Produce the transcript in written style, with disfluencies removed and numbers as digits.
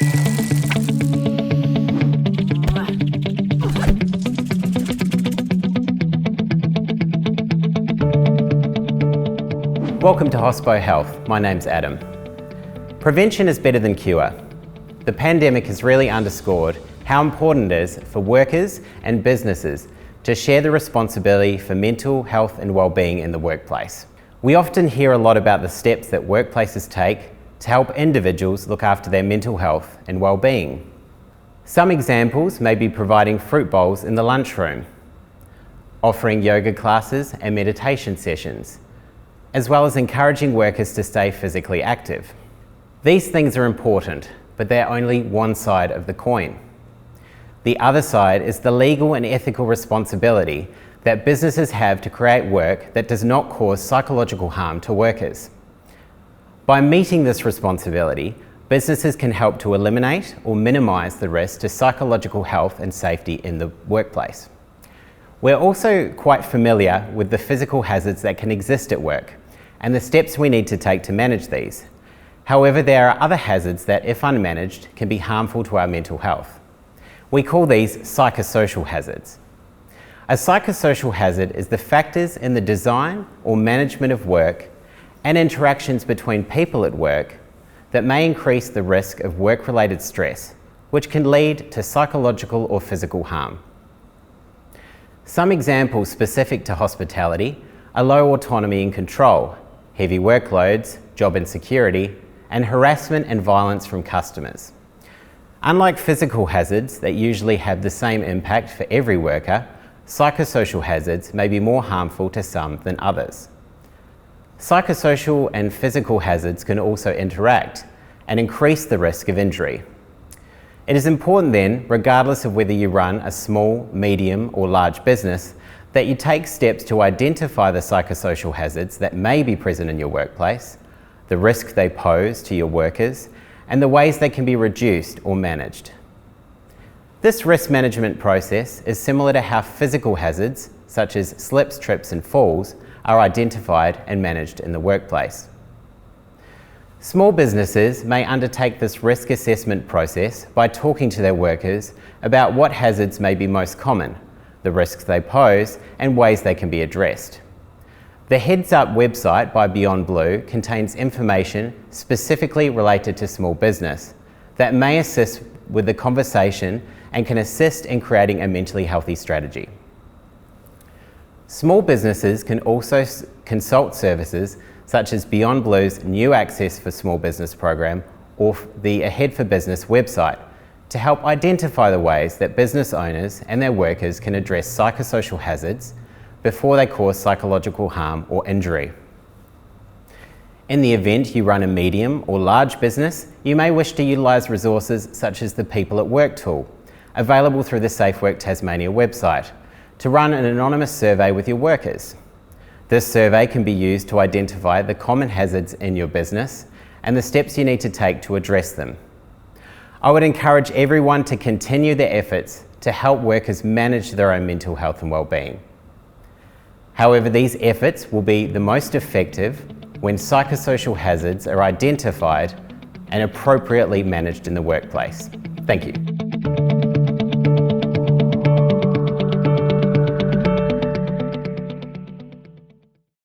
Welcome to Hospo Health. My name's Adam. Prevention is better than cure. The pandemic has really underscored how important it is for workers and businesses to share the responsibility for mental health and well-being in the workplace. We often hear a lot about the steps that workplaces take to help individuals look after their mental health and well-being. Some examples may be providing fruit bowls in the lunchroom, offering yoga classes and meditation sessions, as well as encouraging workers to stay physically active. These things are important, but they're only one side of the coin. The other side is the legal and ethical responsibility that businesses have to create work that does not cause psychological harm to workers. By meeting this responsibility, businesses can help to eliminate or minimise the risk to psychological health and safety in the workplace. We're also quite familiar with the physical hazards that can exist at work and the steps we need to take to manage these. However, there are other hazards that, if unmanaged, can be harmful to our mental health. We call these psychosocial hazards. A psychosocial hazard is the factors in the design or management of work and interactions between people at work that may increase the risk of work-related stress, which can lead to psychological or physical harm. Some examples specific to hospitality are low autonomy and control, heavy workloads, job insecurity, and harassment and violence from customers. Unlike physical hazards that usually have the same impact for every worker, psychosocial hazards may be more harmful to some than others. Psychosocial and physical hazards can also interact and increase the risk of injury. It is important then, regardless of whether you run a small, medium, or large business, that you take steps to identify the psychosocial hazards that may be present in your workplace, the risk they pose to your workers, and the ways they can be reduced or managed. This risk management process is similar to how physical hazards, such as slips, trips, and falls, are identified and managed in the workplace. Small businesses may undertake this risk assessment process by talking to their workers about what hazards may be most common, the risks they pose, and ways they can be addressed. The Heads Up website by Beyond Blue contains information specifically related to small business that may assist with the conversation and can assist in creating a mentally healthy strategy. Small businesses can also consult services such as Beyond Blue's New Access for Small Business program or the Ahead for Business website to help identify the ways that business owners and their workers can address psychosocial hazards before they cause psychological harm or injury. In the event you run a medium or large business, you may wish to utilise resources such as the People at Work tool, available through the Safe Work Tasmania website, to run an anonymous survey with your workers. This survey can be used to identify the common hazards in your business and the steps you need to take to address them. I would encourage everyone to continue their efforts to help workers manage their own mental health and well-being. However, these efforts will be the most effective when psychosocial hazards are identified and appropriately managed in the workplace. Thank you.